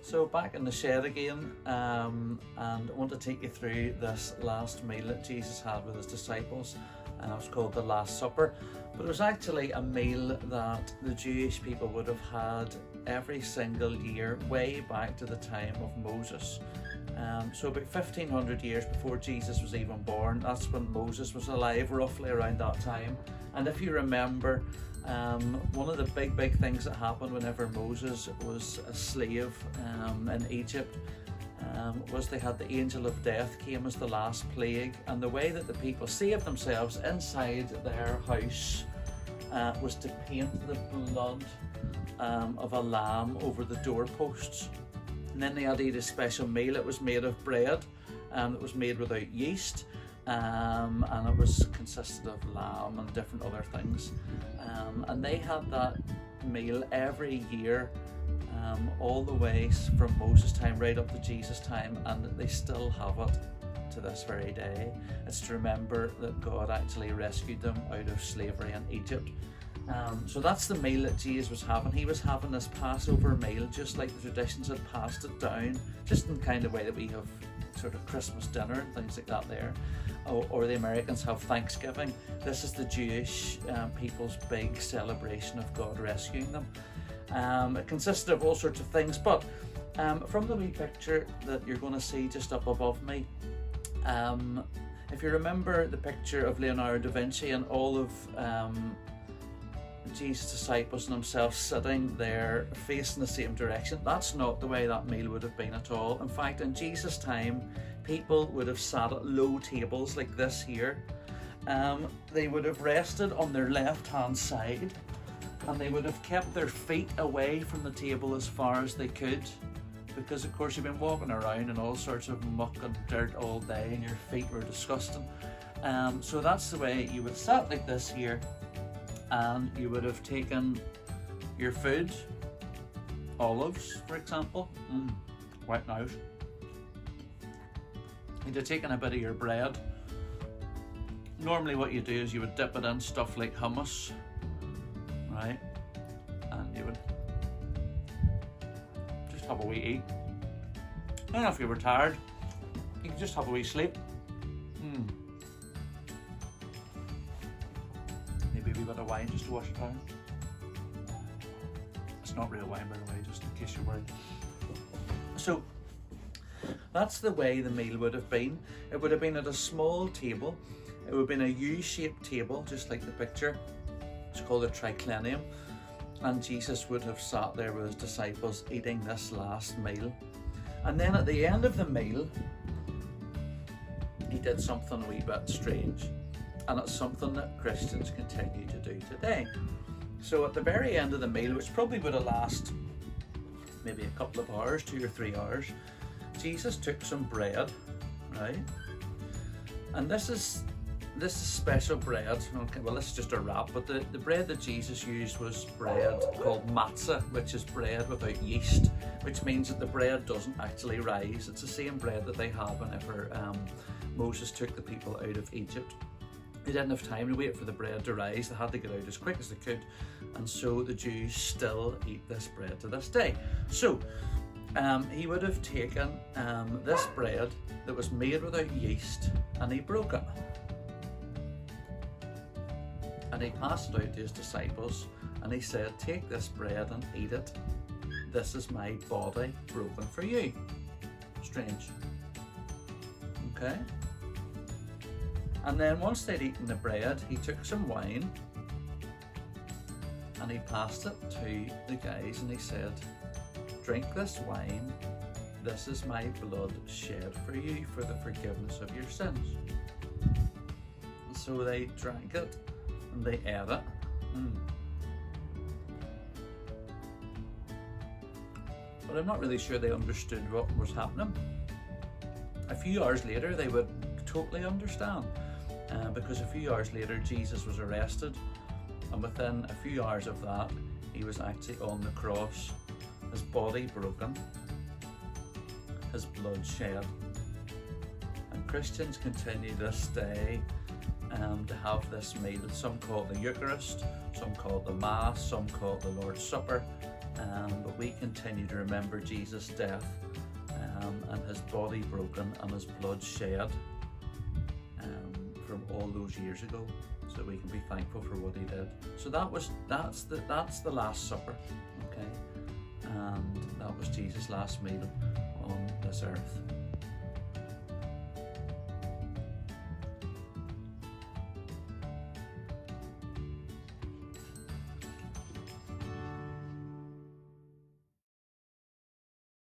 So back in the shed again, and I want to take you through this last meal that Jesus had with his disciples. It was called the Last Supper, but it was actually a meal that the Jewish people would have had every single year way back to the time of Moses. So about 1500 years before Jesus was even born, that's when Moses was alive, roughly around that time. And if you remember, one of the big things that happened whenever Moses was a slave in Egypt was they had the angel of death came as the last plague, and the way that the people saved themselves inside their house was to paint the blood of a lamb over the doorposts. And then they had to eat a special meal. It was made of bread that was made without yeast, and it was consisted of lamb and different other things, and they had that meal every year, all the way from Moses' time right up to Jesus' time, and they still have it to this very day. It's to remember that God actually rescued them out of slavery in Egypt. So that's the meal that Jesus was having. He was having this Passover meal, just like the traditions had passed it down, just in the kind of way that we have sort of Christmas dinner and things like that there, or the Americans have Thanksgiving. This is the Jewish people's big celebration of God rescuing them. It consisted of all sorts of things, but from the wee picture that you're going to see just up above me, if you remember the picture of Leonardo da Vinci and all of Jesus' disciples and himself sitting there facing the same direction, that's not the way that meal would have been at all. In fact, in Jesus' time, people would have sat at low tables like this here. They would have rested on their left hand side, and they would have kept their feet away from the table as far as they could, because of course you've been walking around in all sorts of muck and dirt all day and your feet were disgusting. So that's the way you would have sat like this here, and you would have taken your food, olives for example, right now. You'd have taken a bit of your bread. Normally what you do is you would dip it in stuff like hummus, right? And you would just have a wee eat. And if you were tired, you could just have a wee sleep. Maybe a wee bit of wine just to wash it down. It's not real wine, by the way, just in case you're worried. So that's the way the meal would have been. It would have been at a small table. It would have been a U-shaped table, just like the picture. It's called a triclinium. And Jesus would have sat there with his disciples eating this last meal. And then at the end of the meal, he did something a wee bit strange. And it's something that Christians continue to do today. So at the very end of the meal, which probably would have lasted maybe a couple of hours, 2 or 3 hours, Jesus took some bread, right? And this is special bread. Okay, well, this is just a wrap, but the bread that Jesus used was bread called matzah, which is bread without yeast, which means that the bread doesn't actually rise. It's the same bread that they had whenever Moses took the people out of Egypt. They didn't have time to wait for the bread to rise. They had to get out as quick as they could, and so the Jews still eat this bread to this day. So he would have taken this bread that was made without yeast, and he broke it. And he passed it out to his disciples, and he said, "Take this bread and eat it. This is my body broken for you." Strange. Okay? And then once they'd eaten the bread, he took some wine, and he passed it to the guys, and he said, "Drink this wine. This is my blood shed for you for the forgiveness of your sins." And so they drank it, and they ate it. But I'm not really sure they understood what was happening. A few hours later, they would totally understand, because a few hours later, Jesus was arrested, and within a few hours of that, he was actually on the cross, his body broken, his blood shed. And Christians continue this day to have this meal. Some call it the Eucharist, some call it the Mass, some call it the Lord's Supper. but we continue to remember Jesus' death and his body broken and his blood shed from all those years ago, so we can be thankful for what he did. So that's the Last Supper, okay, and that was Jesus' last meal on this earth.